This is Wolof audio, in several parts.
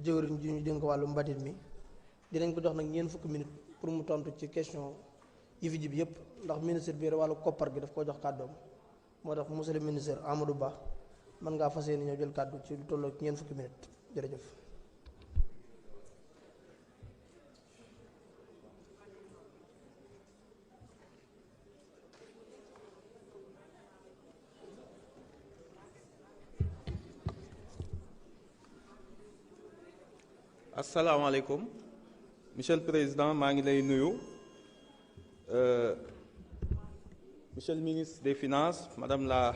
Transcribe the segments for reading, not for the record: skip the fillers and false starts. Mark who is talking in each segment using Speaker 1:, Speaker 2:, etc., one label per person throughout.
Speaker 1: jëwriñ ji ñu dénk wàllu mbatit mi dinañ ko jox nag ñeent fukki minutes pour mu tontu ci question yi fi jib yëpp ndax ministre bi wàllu koppar gi daf koo jox kàddoom moo tax monsieur le ministre Amadou Ba mën ngaa fas yéene ñëw jël kàddu ci lu tolloo ñeent fukki minutes jërëjëf.
Speaker 2: asalaamaaleykum monsieur le président maa ngi lay nuyu monsieur le ministre des finances madame la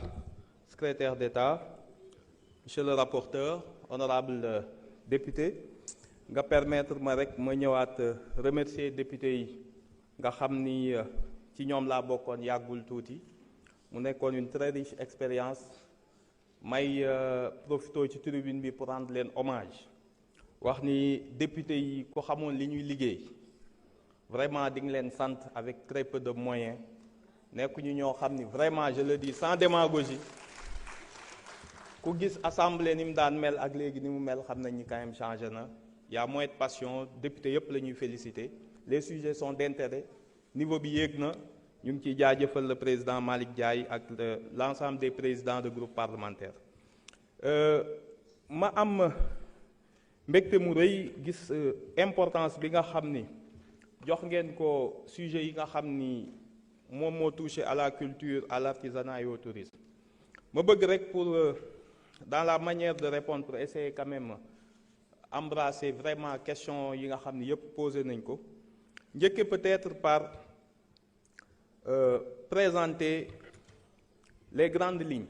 Speaker 2: secrétaire d'État monsieur le rapporteur honorable député nga permettre ma rek ma ñëwaat remercier député yi nga xam ni ci ñoom laa bokkoon yàggul tuuti mu nekkoon une très riche expérience may profité ci tribune bi pour rendre leen hommage wax ni député yi ko xamoon li ñuy liggéey vraiment di nga leen sant avec très peu de moyens nekkuñu ñoo xam ni vraiment je le dis sans démagogie ku gis assemblée ni mu daan mel ak léegi ni mu mel xam nañ ni quand même changé na y a moins de passion député yëpp la ñuy féliciter les sujets sont d'intérêt niveau bi yéeg na ñu ngi ciy jaajëfal le président Malick Ndiaye ak l'ensemble des présidents de groupe parlementaire ma am mbégte mu rëy gis importance bi nga xam ni jox ngeen ko sujet yi nga xam ni moom moo touché à la culture à l'artisanat et au tourisme ma bëgg rek pour dans la manière de répondre pour essayer quand même embrasser vraiment question yi nga xam ni yëpp posé nañ ko njëkke peut-être par présenter les grandes lignes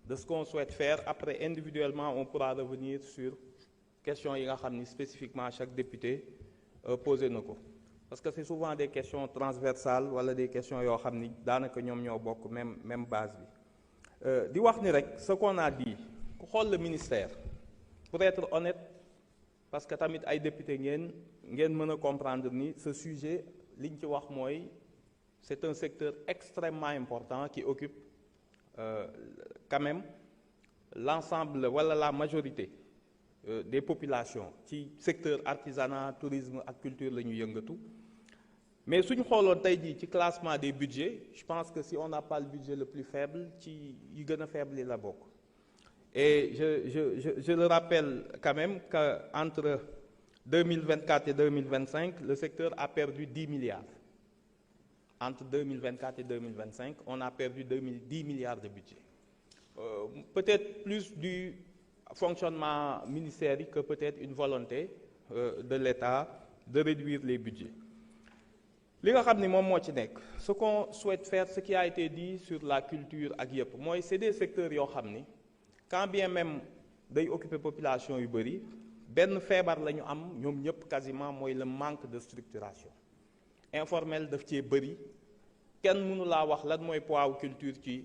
Speaker 2: de ce qu'on souhaite faire après individuellement on pourra revenir sur questions yi nga xam ni spécifiquement chaque député posé na ko parce que c'est souvent des questions transversales wala des questions yoo xam ni daanaka ñoom ñoo bokk même base bi di wax ni rek ce qu'on a dit ku xool le ministère pour être honnête parce que tamit ay député ngeen mën a comprendre ni ce sujet liñ ci wax mooy c'est un secteur extrêmement important qui occupe quand même l'ensemble wala la majorité des populations ci secteur artisanat tourisme ak culture la ñu yëngatu mais suñu xooloon tey jii ci classement des budgets je pense que si on n'a pas le budget le plus faible ci yi gën a faible yi la bokk et je le rappelle quand même que entre 2024 et 2025 le secteur a perdu 10 milliards entre 2024 et 2025 on a perdu 10 milliards de budget peut-être plus du fonctionnement ministériel que peut-être une volonté de l'État de réduire les budgets li nga xam ni moom moo ci nekk ce qu'on souhaite faire ce qui a été dit sur la culture ak yëpp mooy c'est des secteurs yoo xam ni quand bien même day occuper population yu bëri benn feebar la ñu am ñoom ñëpp quasiment mooy le manque de structuration informel daf cee bëri kenn mënu laa wax lan mooy poids wu culture ci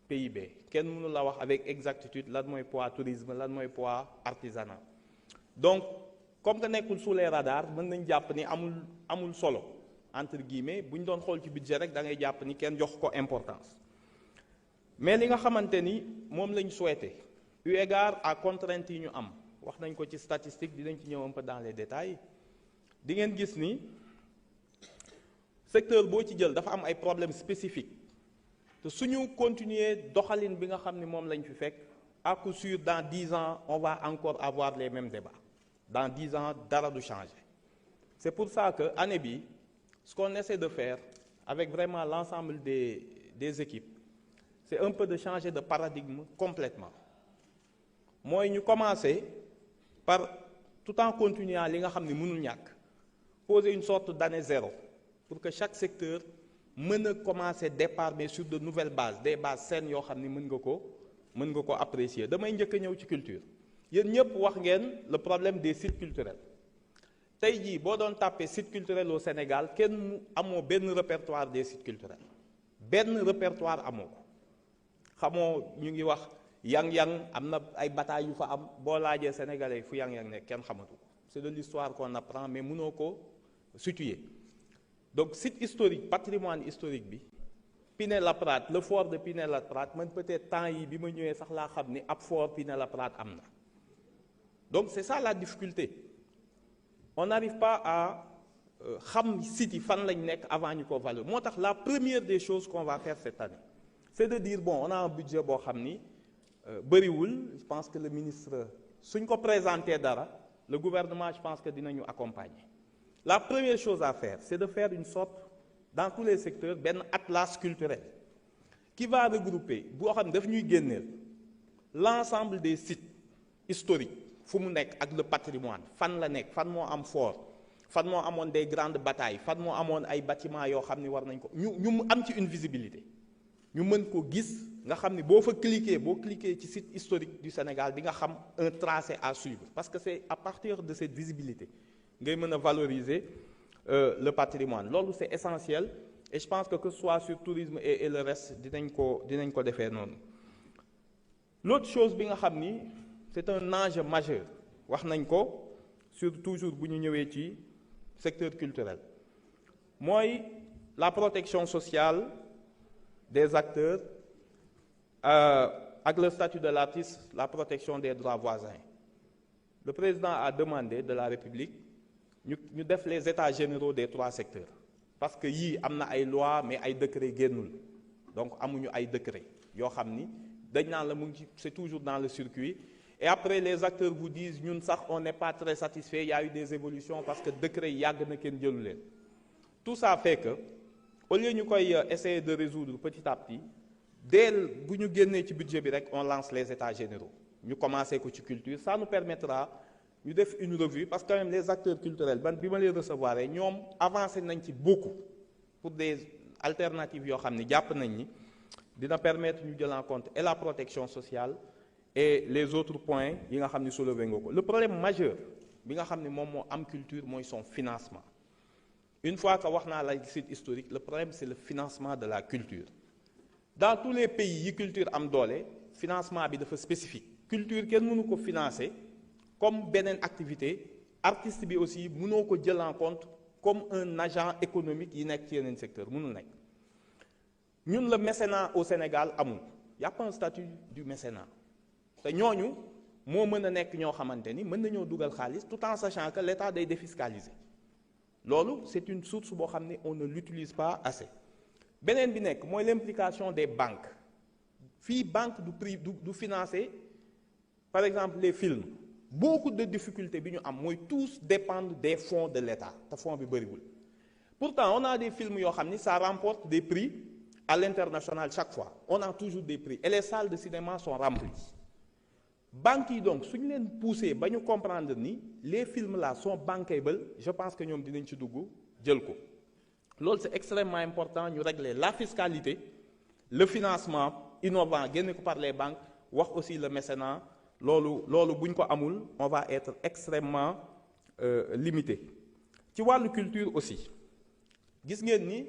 Speaker 2: PIB kenn mënu la wax avec exactitude lan mooy poids tourisme lan mooy poids artisanat donc comme que nekkul sous les radars mën nañ jàpp ni amul solo entre guillemets bu ñu doon xool ci budget rek da ngay jàpp ni kenn jox ko importance mais li nga xamante ni moom lañ souhaité eu égard à contraintes yi ñu am wax nañ ko ci statistique dinañ ci ñëw un peu dans les détails di ngeen gis ni secteur boo ci jël dafa am ay problèmes spécifiques te suñu continuer doxalin bi nga xam ni moom lañ fi fekk à coup sûr dans 10 ans on va encore avoir les mêmes débats dans 10 ans dara du changer c'est pour ça que année bi ce qu'on essaie de faire avec vraiment l'ensemble des équipes c'est un peu de changer de paradigme complètement mooy ñu commencer par tout en continuant li nga xam ni mënul ñàkk poser une sorte d'année zéro pour que chaque secteur mën a commencer départ mais sur de nouvelles bases des bases saines yoo xam ni mën nga ko apprécier damay njëkk a ñëw ci culture yéen ñëpp wax ngeen le problème des sites culturels tey jii boo doon tàppee site culturel au Sénégal kenn amoo benn répertoire des sites culturels benn répertoire amoo ko xamoo ñu ngi wax yang-yang am na ay batailles yu fa am boo laajee sénégalais fu yang-yang nekk kenn xamatu ko c'est de l'histoire qu'on apprend mais mënoo ko situer donc site historique patrimoine historique bi Pinet-Laprade le fort de Pinet-Laprade man peut-être temps yi bi ma ñëwee sax laa xam ni ab fort Pinet-Laprade am na Donc c'est ça la difficulté. On n'arrive pas à xam site yi fan lañ nekk avant ñu ko valoriser. Moo tax la première des choses qu'on va faire cette année, c'est de dire bon, on a un budget boo xam ni bëriwul. Je pense que le ministre suñ ko présenté dara, le gouvernement, je pense que dinañu accompagner. La première chose à faire, c'est de faire une sorte, dans tous les secteurs, benn atlas culturel qui va regrouper boo xam ne daf ñuy génneel l'ensemble des sites historiques fu mu nekk ak le patrimoine, fan la nekk, fan moo am fort, fan moo amoon des grandes batailles, fan moo amoon ay bâtiments yoo xam ni war nañ ko ñu am ci une visibilité, ñu mën ko gis nga xam ni boo cliquer ci site historique du Sénégal di nga xam un tracé à suivre, parce que c'est à partir de cette visibilité ngay mën a valoriser le patrimoine. Loolu c'est essentiel, et je pense que ce soit sur tourisme et le reste dinañ ko defee noonu. L'autre chose bi nga xam ni c'est un enjeu majeur, wax nañ ko sur toujours bu ñu ñëwee ci secteur culturel, mooy la protection sociale des acteurs avec le statut de l'artiste, la protection des droits voisins. Le président a demandé de la République ñu def les états généraux des 3 secteurs, parce que yii am na ay lois mais ay décrets génnul, donc amuñu ay décrets yoo xam ni dañ naan la mu ngi c'est toujours dans le circuit. Et après les acteurs vous disent ñun sax on n'est pas très satisfait, il y a eu des évolutions parce que décret yàgg na kenn jëlu leen. Tout ça fait que au lieu ñu koy essayer de résoudre petit à petit, dès bu ñu génnee ci budget bi rek on lance les états généraux, ñu commencé ko ci culture. Ça nous permettra ñu def une revue, parce que quand même les acteurs culturels bi ma leen recevoir ñoom avancé nañ ci beaucoup pour des alternatives yoo xam ni jàpp nañ ni dina permettre ñu jël en compte et la protection sociale et les autres points yi nga xam ni soulevé nga ko. Le problème majeur bi nga xam ni moom moo am culture mooy son financement. Une fois que wax naa la site historique, le problème c'est le financement de la culture. Dans tous les pays yi culture am doole, financement bi dafa spécifique. Culture kenn mënu ko financer comme beneen activité, artiste bi aussi mënoo ko jël en compte comme un agent économique yi nekk ci yeneen secteur, mënul nekk. Ñun le mécénat au Sénégal amul, y a pas un statut du mécénat. te ñooñu moo mën a nekk ñoo xamante ni mën nañoo dugal xaalis tout en sachant que l'État day défiscaliser. Loolu c'est une source boo xam ne on ne l'utilise pas assez. Beneen bi nekk mooy l'implication des banques. Fii banque du financer par exemple les films. Beaucoup de difficultés bi ñu am mooy tous dépendent des fonds de l'État te fonds bi bëriwul. Pourtant on a des films yoo xam ni ça remporte des prix à l'international chaque fois. On a toujours des prix et les salles de cinéma sont remplies. Banques yi donc suñu leen poussé ba ñu comprendre ni les films là sont bankable, je pense que ñoom dinañ ci dugg jël ko. Loolu c'est extrêmement important, ñu régler la fiscalité, le financement innovant génne ko par les banques, wax aussi le mécénat. Loolu buñ ko amul, on va être extrêmement limité. Ci wàllu culture aussi gis ngeen ni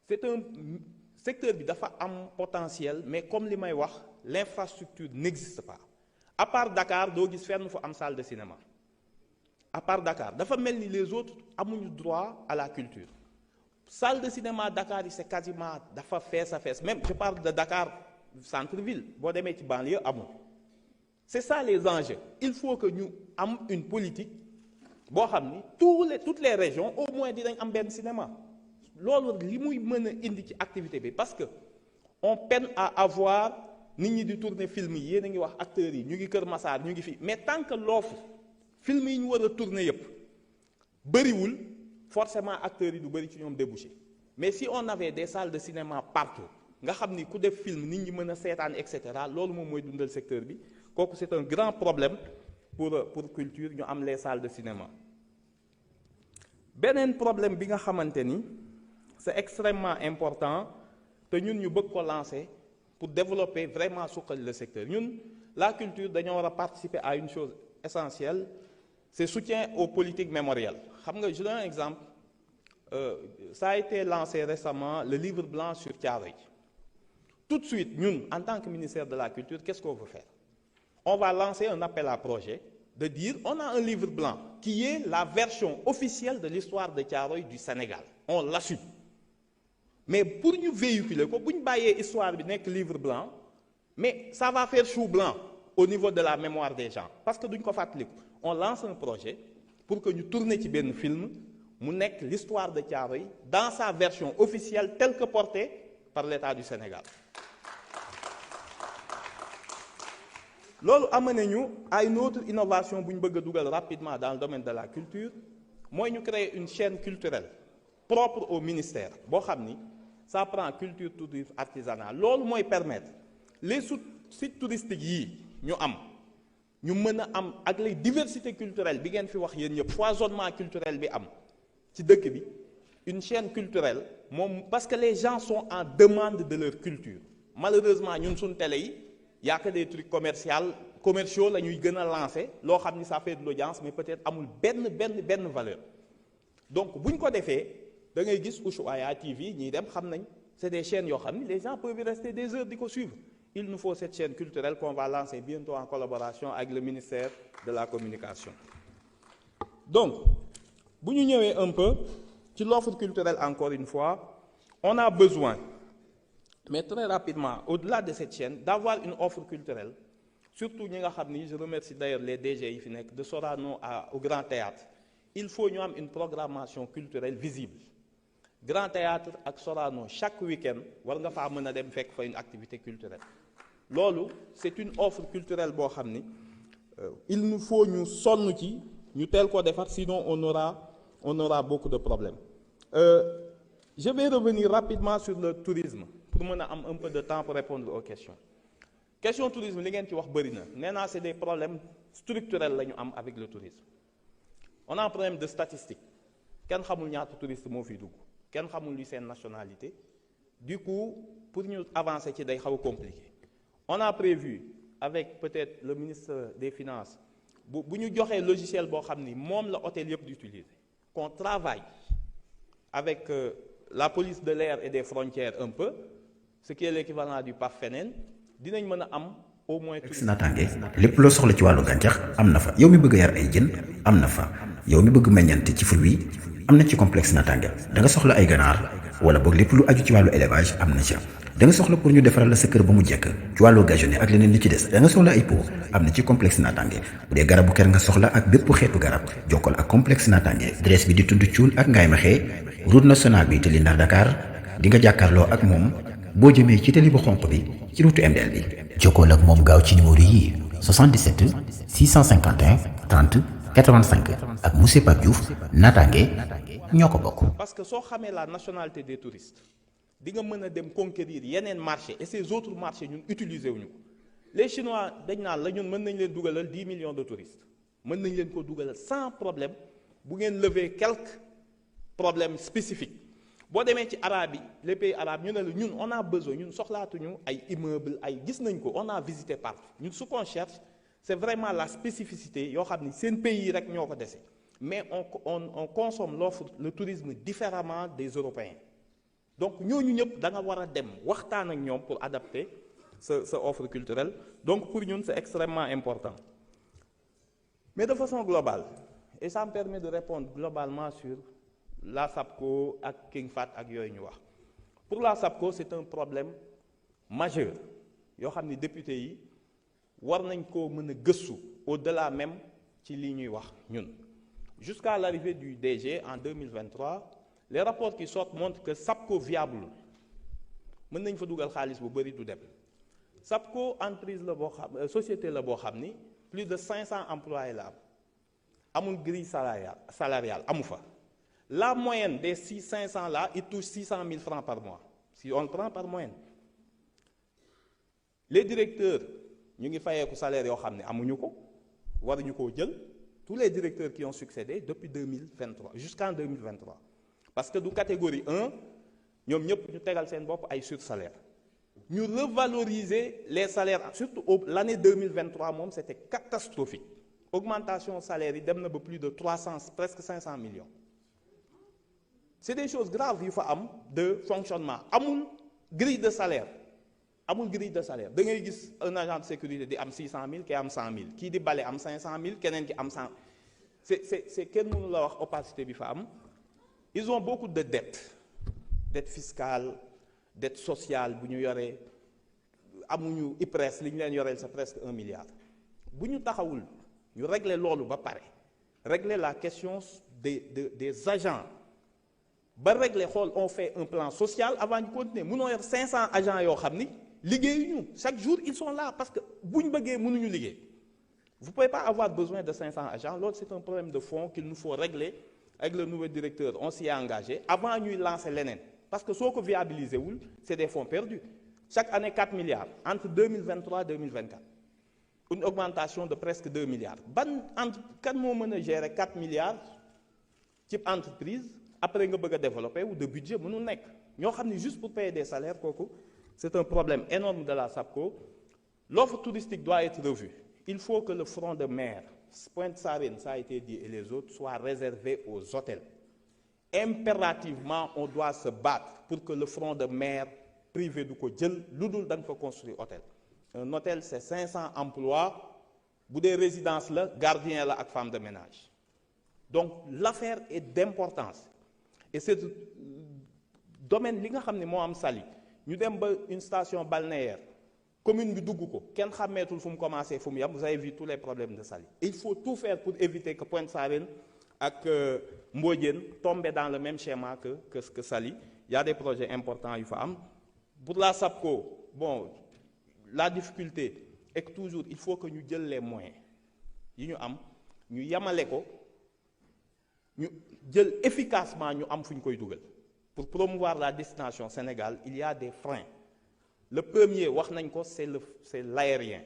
Speaker 2: c'est un secteur bi dafa am potentiel, mais comme li may wax, l'infrastructure n'existe pas. À part Dakar doo gis fenn fu am salle de cinéma. À part Dakar dafa mel ni les autres amuñu droit à la culture. Salle de cinéma Dakar yi c'est quasiment dafa fees a fees, même je parle de Dakar centre-ville, boo demee ci banlieue amul. C'est ça les enjeux. Il faut que ñu am une politique boo xam ni toutes les régions au moins dinañ am benn cinéma. Loolu li muy mën a indi ci activité bi, parce que on peine à avoir nit ñi di tourner film yi, yéen a ngi wax acteurs yi ñu ngi Kër Massar ñu ngi fi, mais tant que l'offre film yi ñu war a tourner yépp bëriwul, forcément acteurs yi du bëri ci ñoom débouché. Mais si on avait des salles de cinéma partout nga xam ni ku def film nit ñi mën a seetaan et cetera, loolu moom mooy dundal secteur bi. Kooku c'est un grand problème pour culture ñu am les salles de cinéma. Beneen problème bi nga xamante ni c'est extrêmement important te ñun ñu bëgg ko lancer pour développer vraiment suqali le secteur. Ñun la culture dañoo war a participer à une chose essentielle, c'est soutien aux politiques mémorielles. Xam nga, je donne un exemple. Ça a été lancé récemment, le livre blanc sur Thiaroye. Tout de suite, ñun en tant que ministère de la culture, qu'est-ce qu'on veut faire? On va lancer un appel à projet de dire on a un livre blanc qui est la version officielle de l'histoire de Thiaroye du Sénégal. On l'assume. Mais pour ñu véhiculer ko, bu ñu bàyyee histoire bi nekk livre blanc, mais ça va faire chou blanc. au niveau de la mémoire des gens parce que duñ ko fàttaliku on lance un projet pour que ñu tourner ci benn film mu nekk l'histoire de Thiaroye dans sa version officielle telle que portée par l'État du Sénégal. loolu amené ñu à une autre innovation bu ñu bëgg a dugal rapidement dans le domaine de la culture mooy ñu créer une chaîne culturelle propre au ministère boo xam ni ça prend culture tourisme artisanat loolu mooy permettre les sites touristiques yii ñu am ñu mën a am ak les diversités culturelles bi ngeen fi wax yéen ñëpp foisonnement culturel bi am ci dëkk bi une chaîne culturelle moom parce que les gens sont en demande de leur culture malheureusement ñun suñ télé yi y a que des trucs commerciaux la ñuy gën a lancer loo xam ni ça fait de l'audience mais peut-être amul benn valeur donc bu ñu ko defee da ngay gis Ushuaïa TV ñiy dem xam nañ c'est des chaînes yoo xam ni les gens peuvent y rester des heures di ko suivre il nous faut cette chaîne culturelle qu'on va lancer bientôt en collaboration avec le ministère de la communication. donc bu ñu ñëwee un peu ci l'offre culturelle encore une fois on a besoin mais très rapidement au-delà de cette chaîne d'avoir une offre culturelle surtout ñi nga xam ni je remercie d'ailleurs les DG yi fi nekk de Sorano au Grand Théâtre il faut ñu am une programmation culturelle visible Grand Théâtre ak Sorano chaque week-end war nga faa mën a dem fekk fa une activité culturelle loolu c'est une offre culturelle boo xam ni il nous faut ñu sonn ci ñu teel ko defar sinon on aura beaucoup de problèmes je vais revenir rapidement sur le tourisme pour mën a am un peu de temps pour répondre aux questions question tourisme li ngeen ci wax bëri na nee naa c'est des problèmes structurels la ñu am avec le tourisme on a un problème de statistique kenn xamul ñaata touriste moo fiy dugg kenn xamul li seen nationalité du coup pour ñu avancer ci day xaw a compliqué on a prévu avec peut-être le ministre des Finances bu ñu joxee logiciel boo xam ni moom la hôtel yëpp di utiliser qu'on travaille avec la police de l'air et des frontières un peu ce qui est l'équivalent du PAF feneen dinañ mën a am au moins.
Speaker 3: naataange lépp loo soxla ci wàllu gàncax am na fa yow mi bëgg a yar ay jën am na fa yow mi bëgg meññant ci fruit am na ci complexe naataange da nga soxla ay ganaar wala boog lépp lu aju ci wàllu élevage am na ca da nga soxla pour ñu defaral la sa kër ba mu jekk ci wàllu gazonné ak leneen li ci des da nga soxla ay pot am na ci complexe naataange bu dee garabu kër nga soxla ak bépp xeetu garab jokkal ak complexe naataange adresse bi di tund cuun ak ngaay maxee route nationale bi tali Ndar Dakar di nga jàkkaarloo ak moom boo jëmee ci tali bu xonq bi ci route MDL bi jokkool ak moom gaaw ci numéro yi 77 651 30 85 ak monsieur Pape Diouf naataange ñoo ko bokk.
Speaker 2: parce que soo xamee la nationalité des touristes di nga mën a dem conquérir yeneen marchés et ces autres marchés ñun utiliser wuñu ko les Chinois dañ naan la ñun mën nañ leen dugalal 10 millions de touristes mën nañ leen ko dugalal sans problème bu ngeen lever quelques problèmes spécifiques. boo demee ci arabe yi les pays arabes ñu ne la ñun on a besoin ñun soxlaatuñu ay immeubles ay gis nañ ko on a visité partout ñun ce qu'on cherche c'est vraiment la spécificité yoo xam ni seen pays yi rek ñoo ko dese mais on consomme l'offre le tourisme différemment des Européens donc ñooñu ñëpp da nga war a dem waxtaan ak ñoom pour adapter sa offre culturelle donc pour ñun c'est extrêmement important mais de façon globale et ça me permet de répondre globalement sur la SAPCO ak King Fahd ak yooyu ñu wax pour la SAPCO c'est un problème majeur yoo xam ni député yi war nañ koo mën a gëstu au-delà même ci lii ñuy wax ñun jusqu'à l'arrivée du DG en 2023 les rapports qui sortent montrent que SAPCO viable mën nañ fa dugal xaalis bu bari du dem SAPCO entreprise la boo xam société la boo xam ni plus de 500 employés la am amul grille salariale amu fa. La moyenne des 500 là, il touche 600 000 francs par mois. Si on le prend par moyenne. Les directeurs, ñu ngi fayeeku salaire yoo xam ne amuñu ko waruñu koo jël tous les directeurs qui ont succédé depuis 2023 jusqu'en 2023 parce que du catégorie 1 ñoom ñëpp ñu tegal seen bopp ay sursalaire ñu revaloriser les salaires surtout l'année 2023 moom c'était catastrophique augmentation salaire yi dem na ba plus de 300 presque 500 millions. C'est des choses graves yu fa am de fonctionnement amul grille de salaire da ngay gis un agent de sécurité di am 600 000 kii am 100 000 kii di bale am 500 000 keneen ki am 100 c'est kenn mënu la wax opacité bi fa am ils ont beaucoup de dettes fiscales dettes sociales bu ñu yoree amuñu IPRES li ñu leen yoreel c'est presque 1 milliard bu ñu taxawul ñu régler loolu ba pare régler la question des agents ba régler xool on fait un plan social avant ñu continuer mënoo yor 500 agents yoo xam ni liggéeyuñu chaque jour ils sont là parce que bu ñu bëggee mënuñu liggéey vous pouvez pas avoir besoin de 500 agents loolu c'est un problème de fond qu'il nous faut régler avec le nouveau directeur on s'y est engagé avant ñuy lancer leneen parce que soo ko viabiliser wul c'est des fonds perdus chaque année 4 milliards entre 2023 et 2024 une augmentation de presque 2 milliards kan moo mën a gérer 4 milliards ci entreprise après nga bëgg a développer ou de budget mënul nekk ñoo xam ne juste pour payer des salaires kooku c'est un problème énorme de la SAPCO l'offre touristique doit être revue il faut que le front de mer Pointe Sarène ça a été dit et les autres soit réservé aux hôtels impérativement on doit se battre pour que le front de mer privé du ko jël lu dul da nga fa construire hôtel un hôtel c'est 500 emplois bu dee résidence la gardien la ak femme de ménage donc l'affaire est d'importance et c'est domaine li nga xam ne moo am Saly ñu dem ba une station balnéaire commune bi dugg ko kenn xàmmeetul fu mu commencé fu mu yam vous avez vu tous les problèmes de Saly et il faut tout faire pour éviter que Pointe Sarène ak Mbodiène tomber dans le même schéma que Saly il y a des projets importants yu fa am pour la SAPCO bon la difficulté est que toujours il faut que ñu jël les moyens yi ñu am ñu yamale ko ñu jël efficacement ñu am fu ñu koy dugal pour promouvoir la destination Sénégal il y a des freins le premier wax nañ ko c'est l'aérien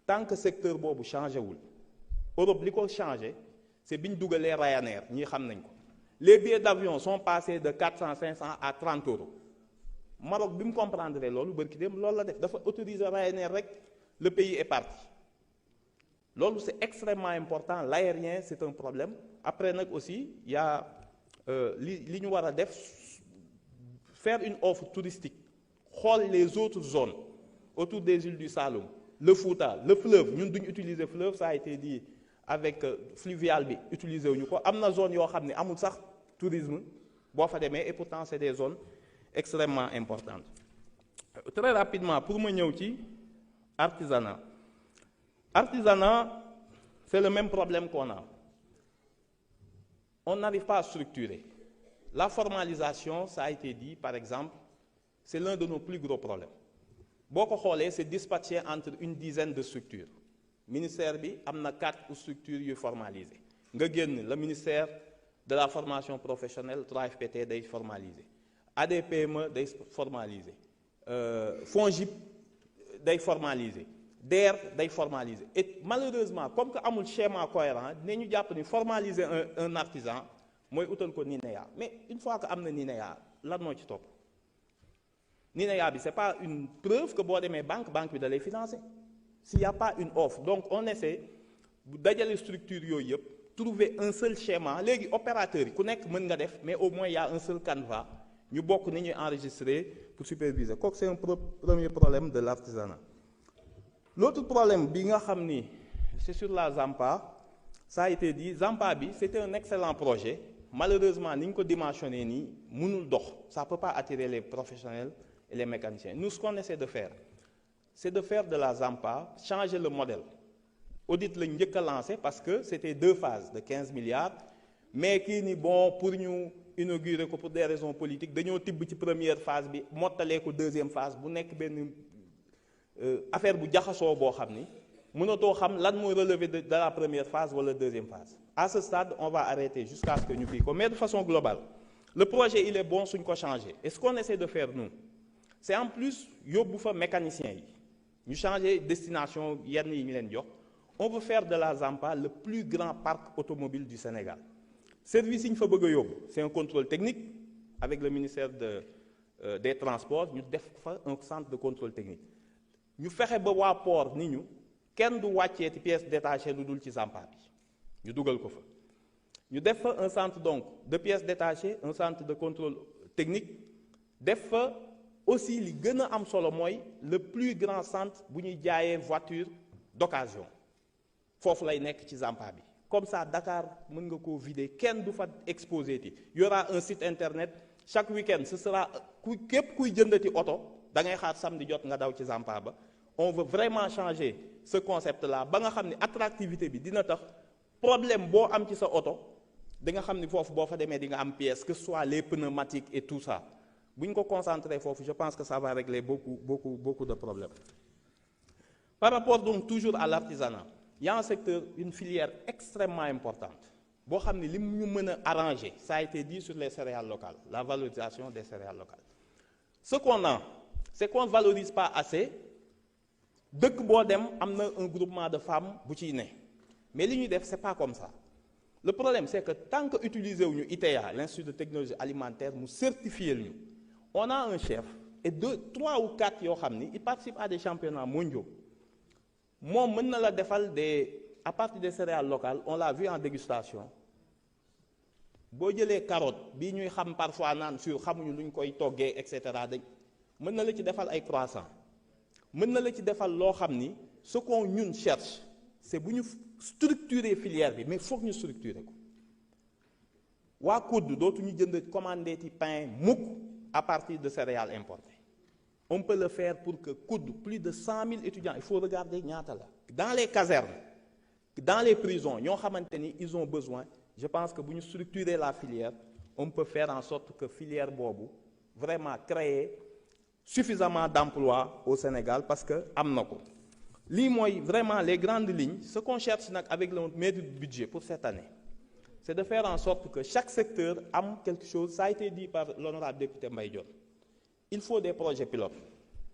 Speaker 2: tant que secteur boobu changé wul Europe li ko changé c'est bi ñu dugalee Ryanair ñii xam nañ ko les billets d'avion sont passés de 400 500 à 30 euros Maroc bi mu comprendre loolu bërki dem loolu la def dafa autoriser Ryanair rek le pays est parti loolu c'est extrêmement important l'aérien c'est un problème après nag aussi il y a li ñu war a def faire une offre touristique xool les autres zones autour des îles du Saloum le Fouta le fleuve ñun duñ utiliser fleuve ça a été dit avec fluvial bi utiliser wuñu ko am na zone yoo xam ne amul sax tourisme boo fa demee et pourtant c'est des zones extrêmement importantes très rapidement pour ma ñëw ci artisanat c'est le même problème qu'on a on n'arrive pas à structurer la formalisation ça a été dit par exemple c'est l'un de nos plus gros problèmes boo ko xoolee c'est dispatché entre une dizaine de structures ministère bi am na 4 structures yu formalisées nga génn le ministère de la formation professionnelle 3FPT day formaliser ADPME day formaliser FONGIP day formaliser DER day formaliser et malheureusement comme que amul schéma cohérent ne ñu jàpp ni formaliser un artisan mooy utal ko NINEA mais une fois que am na NINEA lan moo ci topp NINEA bi c'est pas une preuve que boo demee banque bi da lay financer s'il y a pas une offre donc on essaie bu dajale structure yooyu yëpp trouver un seul schéma léegi opérateur yi ku nekk mën nga def mais au moins il y a un seul canevas ñu bokk ni ñuy enregistrer pour superviser kooku c'est un premier problème de l'artisanat l'autre problème bi nga xam ni c'est sur la Zampa ça a été dit Zampa bi c'était un excellent projet malheureusement ni ñu ko dimensionné nii mënul dox ça peut pas attirer les professionnels et les mécaniciens nous ce qu'on essaie de faire c'est de faire de la Zampa changer le modèle audit lañ njëkk a lancé parce que c'était 2 phases de 15 milliards mais kii ni bon pour ñu inaugurer ko pour des raisons politiques dañoo tibb ci première phase bi mottalee ko deuxième phase bu nekk benn affaire bu jaxasoo boo xam ni mënatoo xam lan mooy relever de la première phase wala deuxième phase à ce stade on va arrêter jusqu'à ce que ñu kii ko mais de façon globale le projet il est bon suñ ko changer et ce qu'on essaie de faire nous c'est en plus yóbbu fa mécaniciens yi ñu changer destination yenn yi ñu leen jox on veut faire de la Zampa le plus grand parc automobile du Sénégal service yi ñu fa bëgg a yóbbu c'est un contrôle technique avec le ministère des transports ñu def fa un centre de contrôle technique ñu fexe ba waa port ni ñu kenn du wàccee ci pièces détachées lu dul ci Zampa bi ñu dugal ko fa ñu def fa un centre donc de pièces détachées un centre de contrôle technique def fa aussi li gën a am solo mooy le plus grand centre bu ñuy jaayee voiture d'occasion foofu lay nekk ci Zampa bi comme ça Dakar mën nga koo vider kenn du fa exposé ti y aura un site internet chaque week-end ce sera képp kuy jëndati oto da ngay xaar samedi jot nga daw ci Zampa ba on veut vraiment changer ce concept-là ba nga xam ni attractivité bi dina tax problème boo am ci sa oto di nga xam ni foofu boo fa demee di nga am pièce que ce soit les pneumatiques et tout ça bu ñu ko concentrer foofu je pense que ça va régler beaucoup de problèmes. Par rapport donc toujours à l'artisanat, il y a un secteur, une filière extrêmement importante boo xam ni li ñu mën a arranger ça a été dit sur les céréales locales, la valorisation des céréales locales. Ce qu'on a, c'est qu'on ne valorise pas assez. Dëkk boo dem am na un groupement de femmes bu ciy ne mais li ñuy def c'est pas comme ça. Le problème c'est que tant que utiliser wuñu ITA, l'Institut de technologie alimentaire mu certifier ñu, on a un chef et 2, 3 ou 4 yoo xam ni ils participent à des championnats mondiaux. Moom mën na la defal à partir des céréales locales, on l'a vu en dégustation. Boo jëlee carotte bii ñuy xam parfois naan sur xamuñu lu ñu koy toggee et cetera dañ mën na la ci defal ay croissants mën na la ci defal loo xam ni ce qu'on ñun cherche c'est bu ñu structurer filière bi mais foog ñu structurer ko. waa COUD dootuñu jënd commander ci pain mukk à partir de céréales importées. On peut le faire pour que COUD, plus de 100 000 étudiants, il faut regarder ñaata la. Dans les casernes, dans les prisons, ñoo xamante ni ils ont besoin. Je pense que bu ñu structurer la filière, on peut faire en sorte que filière boobu vraiment créer suffisamment d'emplois au Sénégal parce que am na ko. Lii mooy vraiment les grandes lignes. Ce qu'on cherche nag avec le maître du budget pour cette année, c'est de faire en sorte que chaque secteur am quelque chose. Ça a été dit par l'honorable député Mbaye Dione. Il faut des projets pilotes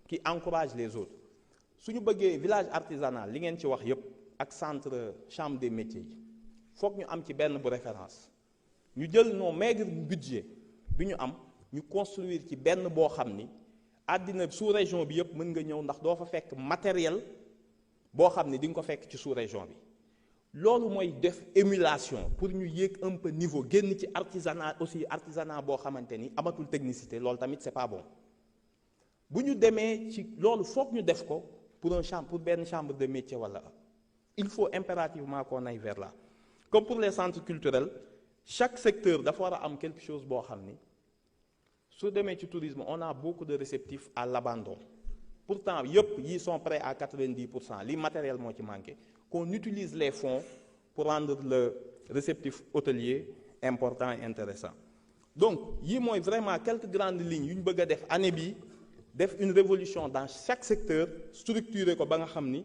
Speaker 2: qui encouragent les autres. su ñu bëggee village artisanal li ngeen ci wax yépp ak centre chambre des métiers yi foog ñu am ci benn bu référence ñu jël nos maigres budget bi ñu am ñu construire ci benn boo xam ni àddina sous région bi yépp mën nga ñëw ndax doo fa fekk matériel boo xam ni di nga ko fekk ci sous région bi. loolu mooy def émulation pour ñu yéeg un peu niveau génn ci artisanat aussi artisanat boo xamante ni amatul technicité loolu tamit c'est pas bon. bu ñu demee ci loolu foog ñu def ko pour benn chambre de métier wala il faut impérativement qu'on aille vers là. Comme pour les centres culturels chaque secteur dafa war a am quelque chose boo xam ni su demee ci tourisme on a beaucoup de réceptifs à l'abandon pourtant yëpp yi sont prêts à 90%, li matériel moo ci manqué. Qu'on utilise les fonds pour rendre le réceptif hôtelier important et intéressant. Donc yi mooy vraiment quelques grandes lignes yu ñu bëgg a def année bi def une révolution dans chaque secteur structuré ko ba nga xam ni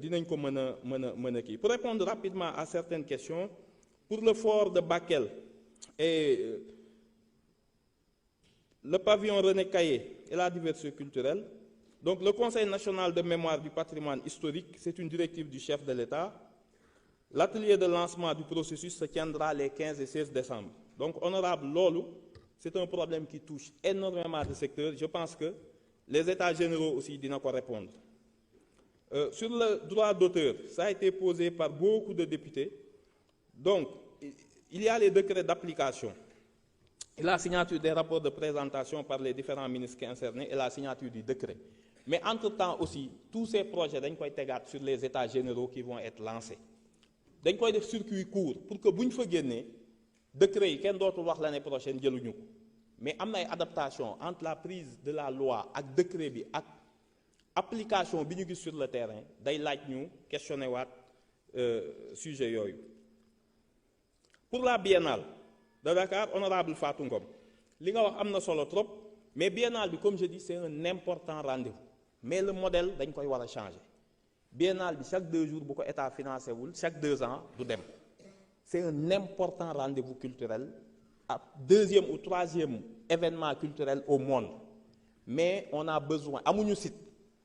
Speaker 2: dinañ ko mën a kii. Pour répondre rapidement à certaines questions, pour le fort de Bakel et le pavillon René Caillé et la diversité culturelle, donc le Conseil national de mémoire du patrimoine historique, c'est une directive du chef de l'État. L'atelier de lancement du processus se tiendra les 15 et 16 décembre. Donc, honorable loolu, c'est un problème qui touche énormément de secteurs. Je pense que les États généraux aussi dina ko répondre. Sur le droit d'auteur, ça a été posé par beaucoup de députés. Donc, il y a les décrets d'application et la signature des rapports de présentation par les différents ministres concernés et la signature du décret. Mais entre-temps aussi, tous ces projets dañ koy tegaat sur les États généraux qui vont être lancés. Dañ koy def circuit court pour que bu ñu fa génnee décret yi kenn dootul wax l'année prochaine jëluñu ko. Mais am na ay adaptation entre la prise de la loi ak décret bi ak application bi ñu gis sur le terrain day laaj ñu questionner waat sujet yooyu. Pour la biennale de Dakar, honorable Fatou Ngom, li nga wax am na solo trop, mais biennale bi comme je dis c'est un important rendez-vous. Mais le modèle dañ koy war a changer. Biennale bi chaque 2 jours bu ko état financé wul chaque 2 ans du dem. C'est un important rendez-vous culturel, 2e ou 3e événement culturel au monde. Mais on a besoin, amuñu site.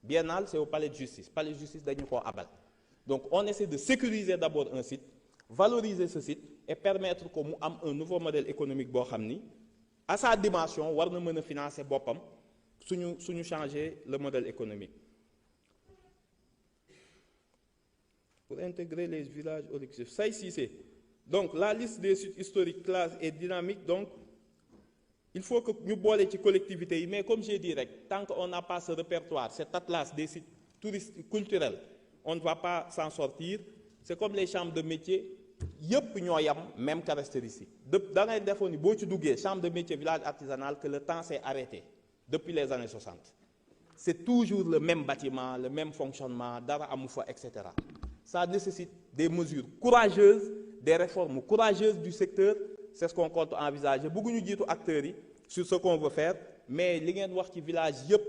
Speaker 2: Biennale c'est au palais de justice. Palais de justice dañu koo abal. Donc on essaie de sécuriser d'abord un site, valoriser ce site et permettre que mu am un nouveau modèle économique boo xam ni à sa dimension war na mën a financer boppam suñu changer le modèle économique. Pour intégrer les villages objectifs, Say Cissé. Donc la liste des sites historiques classe et dynamique, donc il faut que ñu boole ci collectivités yi, mais comme j'ai dit rek, tant qu'on n'a pas ce répertoire, cet atlas des sites touristiques culturels, on ne va pas s'en sortir. C'est comme les chambres de métier, yëpp ñoo yam même caractéristique. Da ngay defoon ni boo ci duggee chambre de métier village artisanal que le temps s'est arrêté depuis les années 60. c'est toujours le même bâtiment, le même fonctionnement, dara amu fa, etc. Ça nécessite des mesures courageuses, des réformes courageuses du secteur. C'est ce qu'on compte envisager. Beaucoup nous disent acteurs sur ce qu'on veut faire, mais li ngeen wax ci village yépp,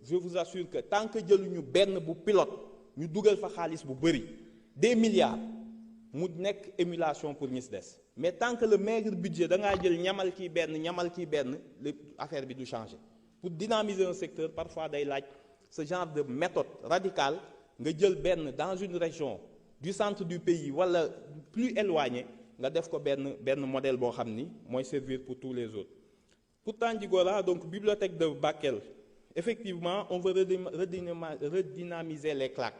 Speaker 2: je vous assure que tant que jëluñu benn bu pilote, ñu dugal fa xaalis bu bari, des milliards, mu nekk émulation pour ñi ci des. Mais tant que le maigre budget da ngaa jël ñamal kii benn, l'affaire bi du changer. Pour dynamiser un secteur, parfois day laaj ce genre de méthode radicale nga jël benn dans une région du centre du pays wala plus éloigné nga def ko benn modèle boo xam ni mooy servir pour tous les autres. Pourtant Djigola, donc bibliothèque de Bakel, effectivement on veut redynamiser les claques.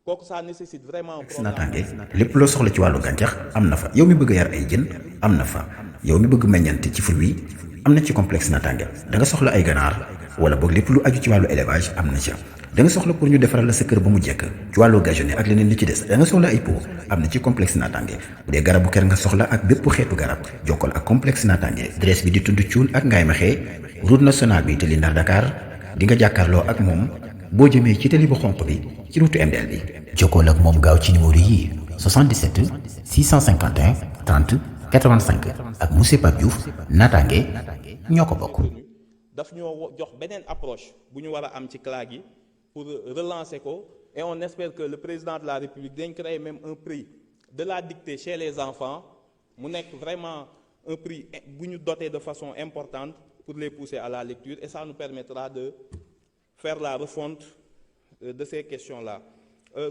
Speaker 2: kooku ça nécessite vraiment un programme.
Speaker 3: naataange lépp loo soxla ci wàllu gàncax am na fa yow mi bëgg a yar ay jën am na fa yow mi bëgg meññant ci fruit am na ci complexe naataange da nga soxla ay ganaar wala boog lépp lu aju ci wàllu élevage am na ca da nga soxla pour ñu defaral la sa kër ba mu jekk ci wàllu gazonné ak leneen li ci des da nga soxla ay pot am na ci complexe naataange bu dee garabu kër nga soxla ak bépp xeetu garab jokkal ak complexe naataange adresse bi di tudd Cuun ak Ngaye Mekhe route nationale bi tali Ndar Dakar di nga jàkkaarloo ak moom boo jëmee ci tali bu xonq bi ci route MDL bi jokkool ak moom gaaw ci numéro yi 77 651 30 85 ak monsieur Pape Diouf naataange ñoo ko bokk.
Speaker 2: daf ñoo jox beneen approche bu ñu war a am ci CLAC yi pour relancer ko et on espère que le président de la République dañ créer même un prix de la dictée chez les enfants mu nekk vraiment un prix bu ñu doté de façon importante pour les pousser à la lecture et ça nous permettra de faire la refonte de ces questions-là.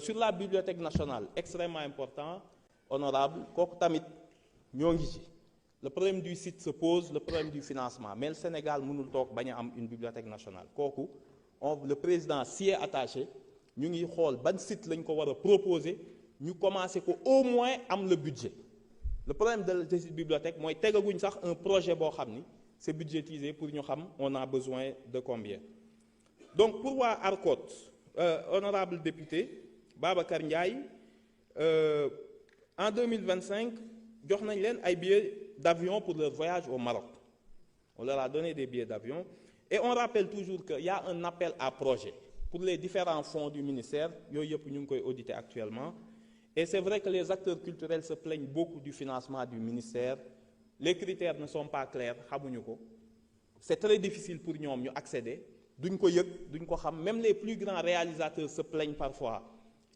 Speaker 2: Sur la bibliothèque nationale, extrêmement important, honorable, kooku tamit ñoo ngi ci. Le problème du site se pose, le problème du financement, mais le Sénégal mënul toog bañ a am une bibliothèque nationale. Kooku le président s'y est attaché, ñu ngi xool ban site lañ ko war a proposer, ñu commencer ko au moins am le budget. Le problème de cette bibliothèque mooy tegaguñ sax un projet boo xam ni c'est budgétisé pour ñu xam on a besoin de combien. Donc pour waa ARCOT, honorable député Babacar Ndiaye, en 2025 jox nañ leen ay billets d'avion pour leur voyage au Maroc. On leur a donné des billets d'avion et on rappelle toujours qu'il y a un appel à projet pour les différents fonds du ministère yooyu yëpp ñu ngi koy auditer actuellement et c'est vrai que les acteurs culturels se plaignent beaucoup du financement du ministère. Les critères ne sont pas clairs, xamuñu ko. C'est très difficile pour ñoom ñu accéder. Duñ ko yëg duñ ko xam même les plus grands réalisateurs se plaignent parfois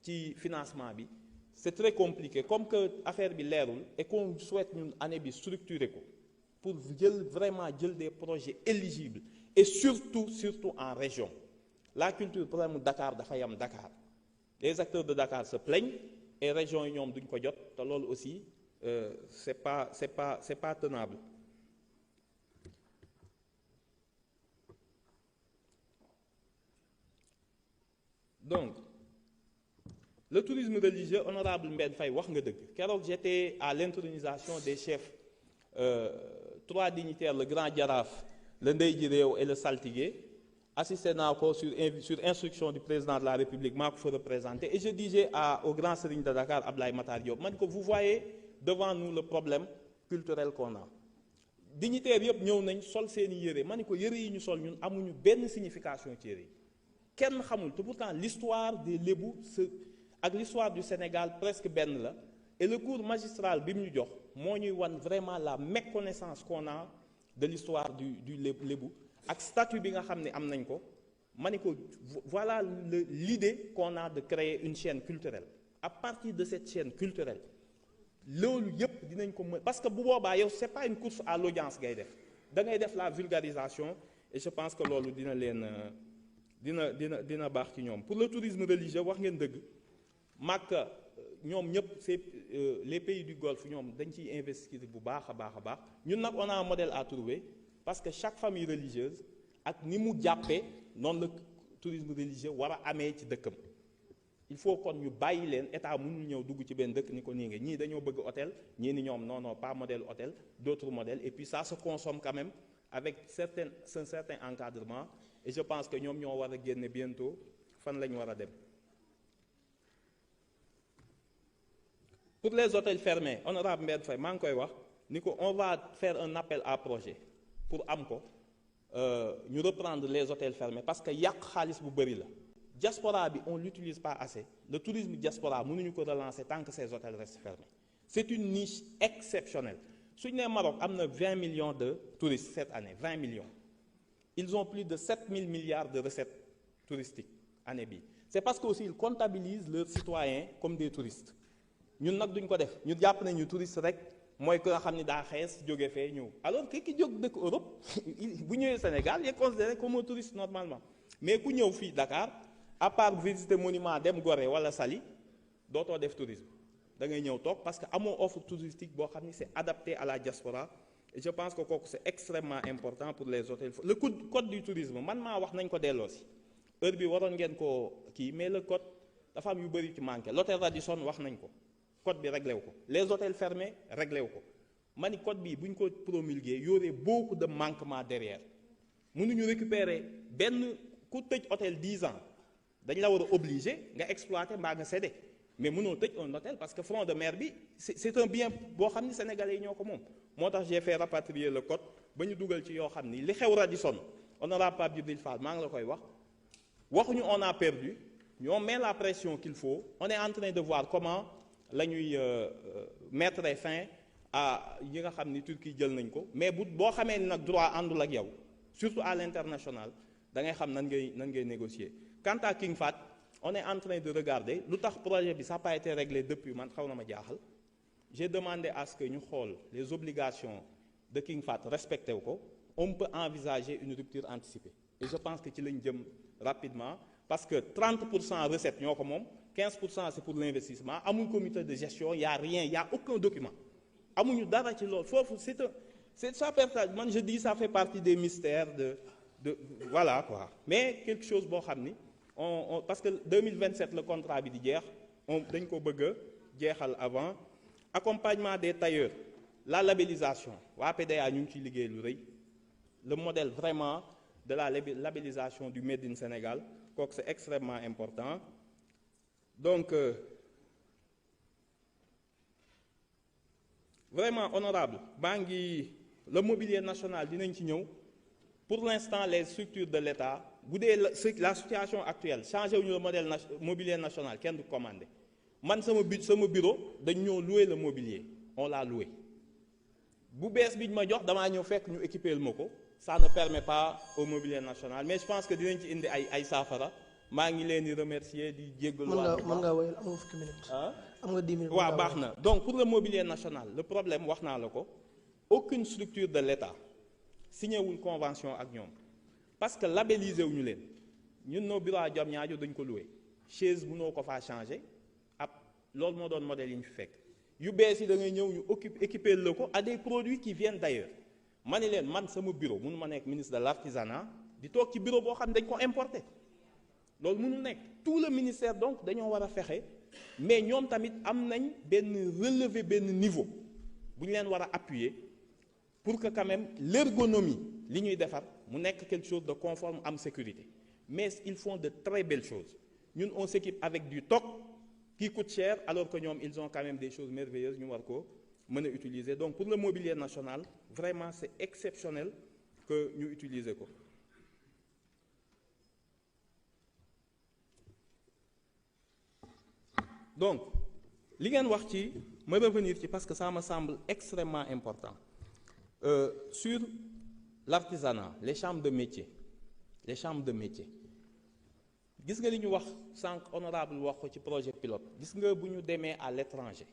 Speaker 2: ci financement bi c'est très compliqué comme que affaire bi leerul et qu'on souhaite ñun année bi structurer ko pour vraiment jël des projets éligibles et surtout en région. La culture problème Dakar dafa yam Dakar les acteurs de Dakar se plaignent et régions yi ñoom duñ ko jot te loolu aussi c'est pas tenable. Donc, le tourisme religieux, honorable Mbène Faye, wax nga dëgg keroog j'étais à l'intronisation des chefs, 3 dignitaires, le grand Jaraaf, le Ndeye ji réew et le Saltigué, assisté naa ko sur instruction du président de la République maa ko fa représenté et je disais au grand Serigne de Dakar, Ablaye Matar Diop, man ko vous voyez devant nous le problème culturel qu'on a. Dignitaires yëpp ñëw nañ sol seeni yére man ko yére yi ñu sol ñun amuñu benn signification ci yére yi. Kenn xamul te pourtant l'histoire des Lébou ak l'histoire du Sénégal presque benn la et le cours magistral bi mu ñu jox moo ñuy wan vraiment la méconnaissance qu'on a de l'histoire du Lébou ak statut bi nga xam ne am nañ ko ma ne ko voilà l'idée qu'on a de créer une chaîne culturelle à partir de cette chaîne culturelle loolu yëpp dinañ ko mën parce que bu boobaa yow c'est pas une course à l'audience ngay def da ngay def la vulgarisation et je pense que loolu dina leen dina baax ci ñoom. Pour le tourisme religieux wax ngeen dëgg Makka ñoom ñëpp c'est les pays du Golfe ñoom dañ ciy investir bu baax a baax ñun nag on a un modèle à trouver parce que chaque famille religieuse ak ni mu jàppee noonu la tourisme religieux war a amee ci dëkkam. Il faut kon ñu bàyyi leen état mënul ñëw dugg ci benn dëkk ni ko nii nga ñii dañoo bëgg hôtel ñii ni ñoom non pas modèle hôtel d'autres modèles et puis ça se consomme quand même avec un certain encadrement. Et je pense que ñoom ñoo war a génne bientôt fan la ñu war a dem. Pour les hôtels fermés honorable Mbène Faye maa ngi koy wax ni ko on va faire un appel à projet pour am ko ñu reprendre les hôtels fermés parce que yàq xaalis bu bëri la diaspora bi on l'utilise pas assez le tourisme diaspora mënuñu ko relancer tant que ces hôtels restent fermés c'est une niche exceptionnelle suñu nee Maroc am na 20 millions de touristes cette année 20 millions ils ont plus de 7000 milliards de recettes touristiques année bi c'est parce que aussi ils comptabilisent leurs citoyens comme des touristes ñun nag duñ ko def ñu jàpp nañu touriste rek mooy ko nga xam ni daa xees jóge fee ñëw alors que ki jóg dëkk Europe bu ñëwee Sénégal il est considéré comme un touriste normalement mais ku ñëw fii Dakar à part visiter monument dem Gorée wala Saly dootoo def tourisme da ngay ñëw toog parce que amoo offre touristique boo xam ni c'est adapté à la diaspora et je pense que kooku c'est extrêmement important pour les hôtels le code du tourisme man maa wax nañ ko delloo si heure bi waroon ngeen ko kii mais le code dafa am yu bëri ci manqué l'hôtel Radisson wax nañ ko code bi réglé wu ko les hôtels fermés réglé wu ko ma ni code bi bu ñu ko promulguer y aurait beaucoup de manquements derrière mënuñu récupérer benn ku tëj hôtel 10 ans dañ la war a obligé nga exploiter mbaa nga céder mais mënoo tëj un hôtel parce que front de mer bi c'est un bien boo xam ni sénégalais yi ñoo ko moom moo tax j'ai fait rapatrier le code ba ñu dugal ci yoo xam ni li xew Radisson honorable Pape Djibril Fall maa ngi la koy wax waxuñu on a perdu on met la pression qu'il faut on est en train de voir comment la ñuy mettre fin à yi nga xam ni Turquie jël nañ ko mais boo xamee ni nag droit àndul ak yow surtout à l'international da ngay xam nan ngay négocier quant à King Fahd on est en train de regarder lu tax projet bi ça n'a pas été réglé depuis man xaw na ma jaaxal j'ai demandé à ce que ñu xool les obligations de King Fahd respecté wu ko on peut envisager une rupture anticipée et je pense que ci lañ jëm rapidement parce que 30% recettes ñoo ko moom 15% c'est pour l'investissement amul comité de gestion y a rien y a aucun document amuñu dara ci loolu foofu c'est ça man je dis ça fait partie des mystères de voilà quoi mais quelque chose boo xam ni parce que 2027 le contrat bi di jeex dañ ko bëgg a jeexal avant accompagnement des tailleurs la labellisation waa PDA ñu ngi ciy liggéey lu rëy le modèle vraiment de la labellisation du Made in Sénégal kooku c'est extrêmement important donc vraiment honorable baa ngi le mobilier national dinañ ci ñëw pour l'instant les structures de l'État bu dee la situation actuelle changé wuñu le modèle mobilier national kenn du commandé man sama bureau dañ ñoo louer le mobilier on l'a loué bu bees bi ñu ma jox damaa ñëw fekk ñu équiper ma ko ça ne permet pas au mobilier national mais je pense que dinañ ci indi ay saafara maa ngi leen di remercier di jéggalu
Speaker 1: mën nga wéyal am nga fukki minutes am nga 10 minutes
Speaker 2: waaw baax na donc pour le mobilier national le problème wax naa la ko aucune structure de l'État signé wul convention ak ñoom parce que labellisé wuñu leen ñun noo bureau Diamniadio dañ ko loué chaise mënoo ko faa changer ab loolu moo doon modèle yi ñu fi fekk yu bees yi da ngay ñëw ñu équiper la ko à des produits qui viennent d'ailleurs ma ni leen man sama bureau mënu ma nekk ministre de l'artisanat di toog ci bureau boo xam ne dañ ko importer loolu mënul nekk tout le ministère donc dañoo war a fexe mais ñoom tamit am nañ benn relevé benn niveau bu ñu leen war a appuyer pour que quand même l'ergonomie li ñuy defar mu nekk quelque chose de conforme am sécurité mais ils font de très belles choses ñun on s'équipe avec du TOC qui coûte cher alors que ñoom ils ont quand même des choses merveilleuses ñu war ko mën a utiliser donc pour le mobilier national vraiment c'est exceptionnel que ñu utiliser ko donc li ngeen wax ci ma revenir ci parce que ça me semble extrêmement important sur l'artisanat les chambres de métier gis nga li ñu wax sànq honorable wax ko ci projet pilote gis nga bu ñu demee à l'étranger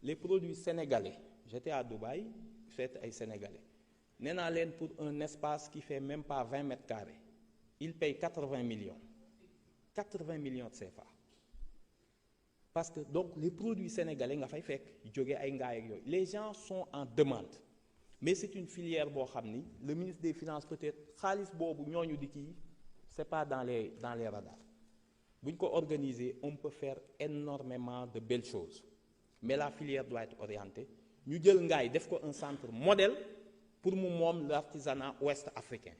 Speaker 2: les produits sénégalais j'étais à Dubaï fekk ay sénégalais nee naa leen pour un espace qui fait même pas 20 mètres carrés ils payent 80 millions de CFA parce que donc les produits sénégalais nga fay fekk jóge ay ngaay ak yooyu les gens sont en demande mais c'est une filière boo xam ni le ministre des Finances peut-être xaalis boobu ñooñu di kii c'est pas dans les radars bu ñu ko organiser on peut faire énormément de belles choses mais la filière doit être orientée ñu jël ngaay def ko un centre modèle pour mu moom l'artisanat ouest africain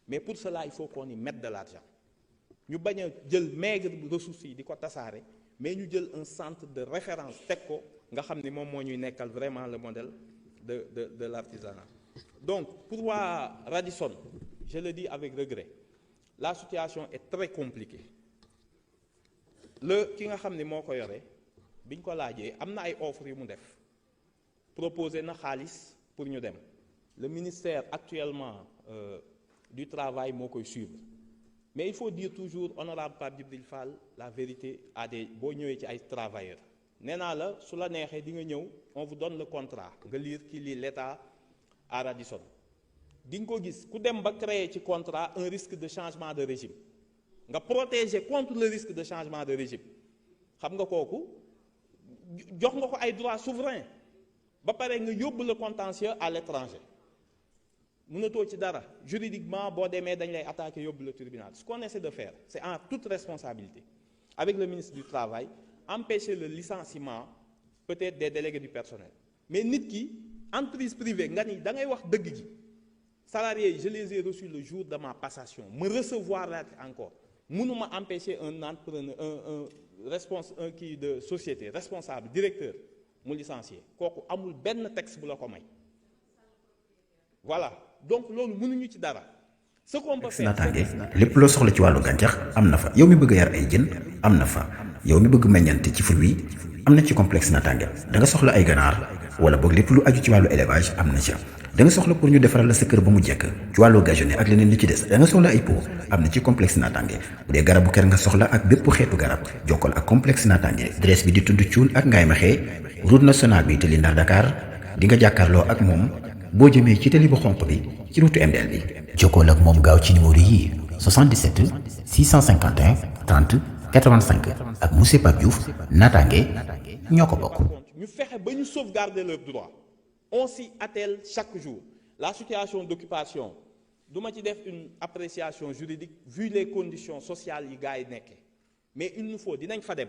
Speaker 2: mais pour cela il faut qu'on y mette de l'argent ñu bañ a jël maigre ressources yi di ko tasaare mais ñu jël un centre de référence teg ko nga xam ni moom moo ñuy nekkal vraiment le modèle de l'artisanat donc pour waa Radisson je le dis avec regret, la situation est très compliquée. Ki nga xam ne moo ko yore biñ ko laajee am na ay offres yu mu def proposé na xaalis pour ñu dem le ministère actuellement du travail moo koy suivre mais il faut dire toujours honorable Pape Djibril Fall la vérité à des boo ñëwee ci ay travailleurs nee naa la su la neexee di nga ñëw on vous donne le contrat nga lire ki lii l'État à Radisson di nga ko gis ku dem ba créer ci contrat un risque de changement de régime nga protéger contre le risque de changement de régime xam nga kooku jox nga ko ay droits souverains ba pare nga yóbbu le contentieux à l'étranger mënatoo ci dara juridiquement boo demee dañ lay attaquer yóbbu le tribunal. Ce qu'on essaie de faire c'est en toute responsabilité avec le ministre du Travail empêcher le licenciement peut-être des délégués du personnel mais nit ki entreprise privée nga ni da ngay wax dëgg ji salariés yi je les ai reçus le jour de ma passation me recevoir là encore mënuma empêcher un entrepreneur un kii de société responsable directeur mu licencier kooku amul benn texte bu la ko may voilà donc loolu mënuñu ci dara. Ce qu'on peut faire
Speaker 3: naataange lépp loo soxla ci wàllu gàncax am na fa yow mi bëgg a yar ay jën am na fa yow mi bëgg meññante ci fruit am na ci complexe naataange da nga soxla ay ganaar wala boog lépp lu aju ci wàllu élevage am na ci da nga soxla pour ñu defaral la sa kër ba mu jekk ci wàllu gazonné ak leneen li ci des da nga soxla ay pot am na ci complexe naataange bu dee garabu kër nga soxla ak bépp xeetu garab jokkal ak complexe naataange adresse bi di tudd Cuun ak Ngaye Mekhe route nationale bi tali Ndar Dakar di nga jàkkaarloo ak moom boo jëmee ci tali bu xonq bi ci route MDL bi jokkool ak moom gaaw ci numéro yii 77 651 30 85 ak monsieur Pape Diouf naataange ñoo ko bokk.
Speaker 2: ñu fexe ba ñu sauvegarder leurs droits on s'y attelle chaque jour la situation d'occupation du ma ci def une appréciation juridique vu les conditions sociales yi gars yi nekkee mais il nous faut dinañ fa dem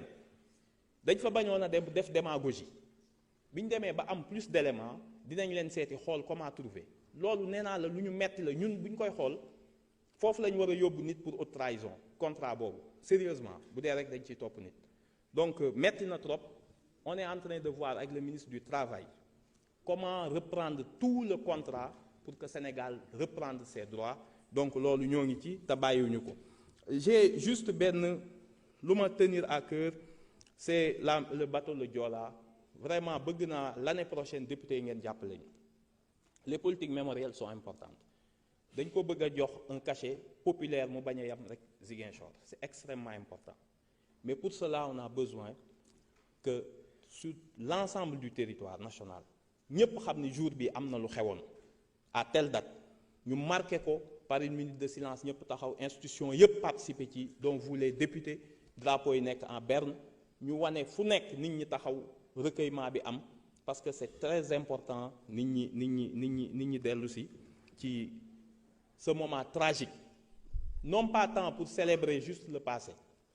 Speaker 2: dañ fa bañoon a dem def démagogie bi ñu demee ba am plus d'éléments dinañ leen seeti xool comment trouver loolu nee naa la lu ñu metti la ñun bu ñu koy xool foofu la ñu war a yóbbu nit pour haute trahison contrat boobu sérieusement bu dee rek dañ ciy topp nit donc metti na trop on est en train de voir avec le ministre du Travail comment reprendre tout le contrat pour que Sénégal reprendre ses droits donc loolu ñoo ngi ci te bàyyiwuñu ko j'ai juste benn lu ma tenir à cœur c'est le bateau le Joola vraiment bëgg naa l'année prochaine député yi ngeen jàppale ñu les politiques mémorielles sont importantes dañ ko bëgg a jox un cachet populaire mu bañ a yam rek Ziguinchor c'est extrêmement important mais pour cela on a besoin que sur l'ensemble du territoire national ñëpp xam ni jour bi am na lu xewoon à telle date ñu marqué ko par une minute de silence ñëpp taxaw institution yëpp participer ci donc vous les députés drapeau yi nekk en berne ñu wane fu nekk nit ñi taxaw recueillement bi am parce que c'est très important nit ñi dellu si ci ce moment tragique non pas tant pour célébrer juste le passé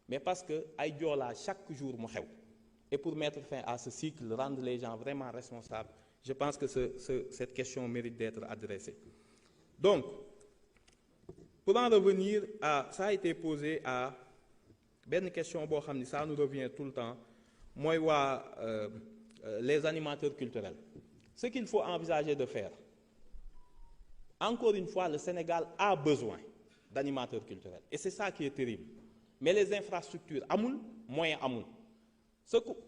Speaker 2: mais parce que ay Joola chaque jour mu xew et pour mettre fin à ce cycle rendre les gens vraiment responsables je pense que cette question mérite d'être adressée donc pour en revenir à ça a été posé à benn question boo xam ni ça nous revient tout le temps mooy waa les animateurs culturels ce qu'il faut envisager de faire encore une fois le Sénégal a besoin d'animateurs culturels et c'est ça qui est terrible mais les infrastructures amul moyen amul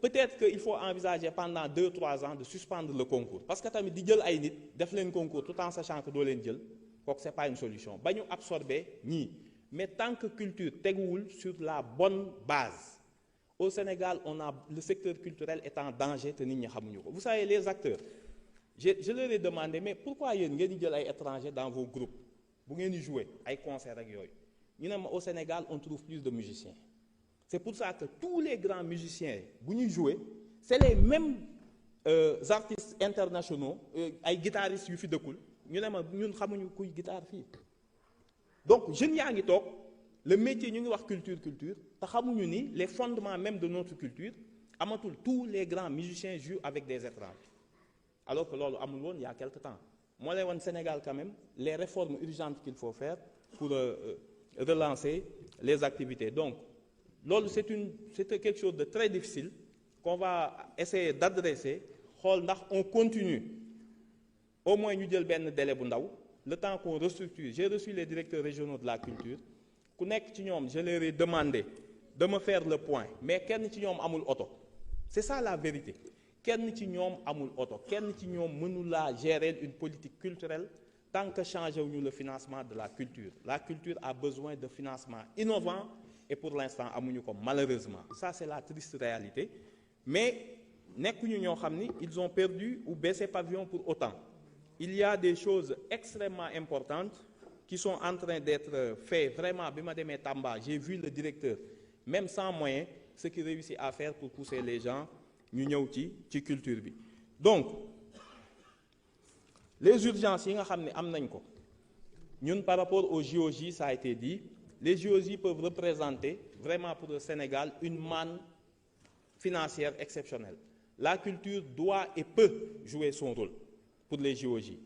Speaker 2: peut-être qu'il faut envisager pendant 2-3 ans de suspendre le concours parce que tamit di jël ay nit def leen concours tout en sachant que doo leen jël kooku c'est pas une solution ba ñu absorber ñii mais tant que culture teguwul sur la bonne base au Sénégal on a le secteur culturel est en danger te nit ñi xamuñu ko vous savez les acteurs je leur ai demandé mais pourquoi yéen ngeen di jël ay étrangers dans vos groupes bu ngeen di jouer ay concerts ak yooyu ñu ne ma au Sénégal on trouve plus de musiciens c'est pour ça que tous les grands musiciens bu ñuy jouer c'est les mêmes artistes internationaux ay guitaristes yu fi dëkkul ñu ne ma ñun xamuñu kuy guitare fii donc jeunes yaa ngi toog le métier ñu ngi wax culture te xamuñu ni les fondements même de notre culture amatul tous les grands musiciens jouent avec des étrangers alors que loolu amul woon il y a quelque temps moo lay woon Sénégal quand même les réformes urgentes qu'il faut faire pour relancer les activités donc loolu c'est quelque chose de très difficile qu'on va essayer d'adresser xool ndax on continue au moins ñu jël benn délai bu ndaw le temps qu'on restructure. J'ai reçu les directeurs régionaux de la culture ku nekk ci ñoom je leur ai demandé de me faire le point mais kenn ci ñoom amul oto c'est ça la vérité kenn ci ñoom amul oto kenn ci ñoom mënula gérer une politique culturelle tant que changé wuñu le financement de la culture. La culture a besoin de financement innovant et pour l'instant amuñu ko malheureusement. Ça c'est la triste réalité mais nekkuñu ñoo xam ni ils ont perdu ou baissé pavillon pour autant. Il y a des choses extrêmement importantes qui sont en train d'être faites. Vraiment, bi ma demee Tamba, j'ai vu le directeur, même sans moyens, ce qu'il réussit à faire pour pousser les gens ñu ñëw ci culture bi. Donc, les urgences yi nga xam ne am nañ ko ñun par rapport aux JOJ, ça a été dit, les JOJ peuvent représenter vraiment pour le Sénégal une manne financière exceptionnelle. La culture doit et peut jouer son rôle pour les JOJ.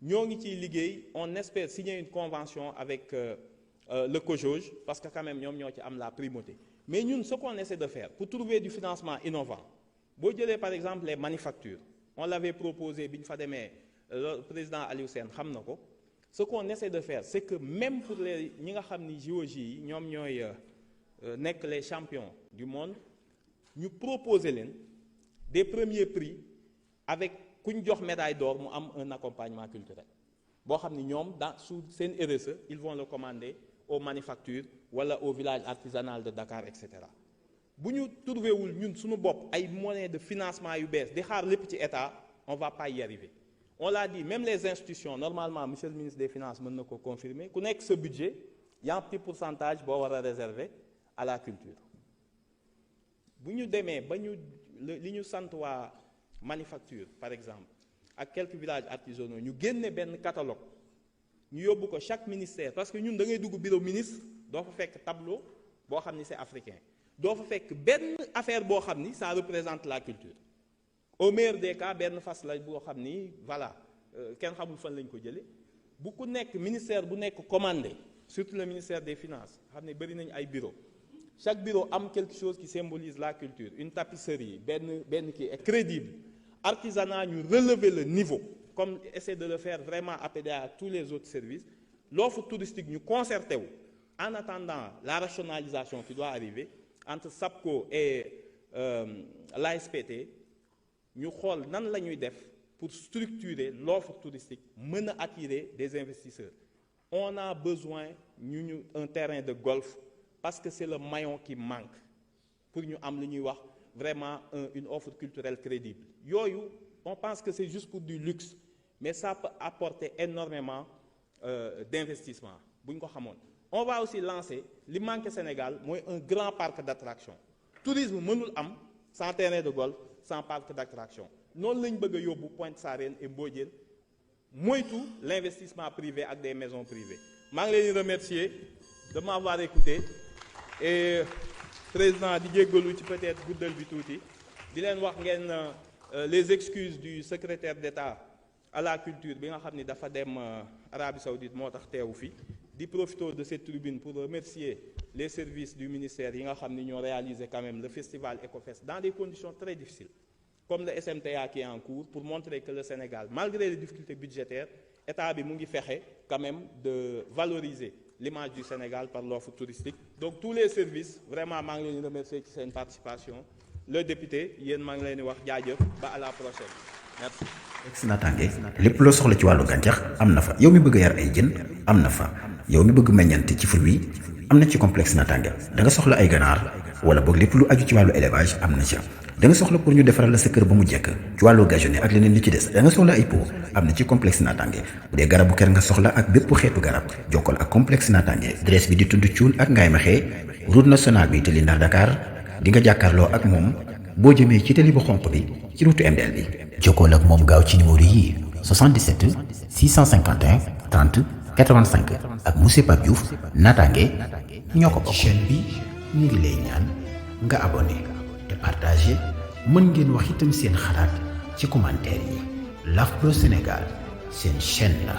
Speaker 2: ñoo ngi ciy liggéey, on espère signer une convention avec le COJOJ parce que quand même ñoom ñoo ci am la primauté. Mais ñun ce qu'on essaie de faire pour trouver du financement innovant boo jëlee par exemple les manufactures on l'avait proposé bi ñu fa demee le président Aliou Sène xam na ko. Ce qu'on essaie de faire c'est que même pour les ñi nga xam ni JOJ yi ñoom ñooy nekk les champions du monde ñu proposer leen des premiers prix avec ku ñu jox médaille d'or mu am un accompagnement culturel boo xam ni ñoom dans sous seen RSE ils vont le commander aux manufactures wala au village artisanal de Dakar et cetera. bu ñu trouvé wul ñun suñu bopp ay moyens de financement yu bees di xaar lépp ci état on va pas y arriver. On l'a dit même les institutions normalement monsieur le ministre des finances mën na ko confirmer ku nekk ce budget y a un petit pourcentage boo war a réserver à la culture. bu ñu demee ba ñu li ñu sant waa manufacture par exemple ak quelques villages artisanaux ñu génne benn catalogue ñu yóbbu ko chaque ministère parce que ñun da ngay dugg bureau ministre doo fa fekk tableau boo xam ni c'est africain doo fa fekk benn affaire boo xam ni ça représente la culture au meilleur des cas benn fas la boo xam ni voilà kenn xamul fan lañ ko jëlee bu ku nekk ministère bu nekk commandé surtout le ministère des finances xam ne bëri nañu ay bureau chaque bureau am quelque chose qui symbolise la culture une tapisserie benn qui est crédible artisanat ñu relever le niveau comme essayer de le faire vraiment appeler à tous les autres services l'offre touristique ñu concerté wu en attendant la rationalisation qui doit arriver entre SAPCO et l'ASPT ñu xool nan la ñuy def pour structurer l'offre touristique mën a attirer des investisseurs. On a besoin ñu un terrain de golf parce que c'est le maillon qui manque pour ñu am lu ñuy wax vraiment une offre culturelle crédible. Yooyu on pense que c'est juste pour du luxe mais ça peut apporter énormément d'investissement bu ñu ko xamoon. On va aussi lancer li manque Sénégal mooy un grand parc d'attractions. Tourisme mënul am sans terrain de golf sans parc d'attractions. Noonu lañ bëgg a yóbbu Pointe Sarène et Mbodiène moytu l'investissement privé ak des maisons privées. maa ngi leen di remercier de m'avoir écouté et président di jéggalu ci peut-être guddal bi tuuti di leen wax ngeen les excuses du secrétaire d'État à la culture bi nga xam ni dafa dem Arabie Saoudite moo tax teewu fi di profiter de cette tribune pour remercier les services du ministère yi nga xam ni ñoo réalisé quand même le festival Ecofest dans des conditions très difficiles comme le SMTA qui est en cours pour montrer que le Sénégal malgré les difficultés budgétaires état bi mu ngi fexe quand même de valoriser l'image du Sénégal par l'offre touristique. Donc tous les services vraiment maa ngi leen di remercier ci seen participation le député yéen maa ngi leen di wax jaajëf ba à la prochaine merci.
Speaker 3: ex naataange lépp loo soxla ci wàllu gàncax am na fa yow mi bëgg a yar ay jën am na fa yow mi bëgg meññante ci fruit am na ci complexe naataange da nga soxla ay ganaar wala boog lépp lu aju ci wàllu élevage am na ca da nga soxla pour ñu defaral la sa kër ba mu jekk ci wàllu gazonné ak leneen li ci des da nga soxla ay pot am na ci complexe naataange bu dee garabu kër nga soxla ak bépp xeetu garab jokkal ak complexe naataange adresse bi di tudd Cuun ak Ngaye Mekhe route nationale bi tali Ndar Dakar di nga jàkkaarloo ak moom boo jëmee ci tali bu xonq bi ci route MDL bi jokkool ak moom gaaw ci numéro yi 77 651 30 85 ak monsieur Pape Diouf naataange ñoo ko bokk. chaîne bi ñu ngi lay ñaan nga abonné te partagé mën ngeen wax itam seen xalaat ci commentaire yi L'AFPRO Sénégal seen chaîne la.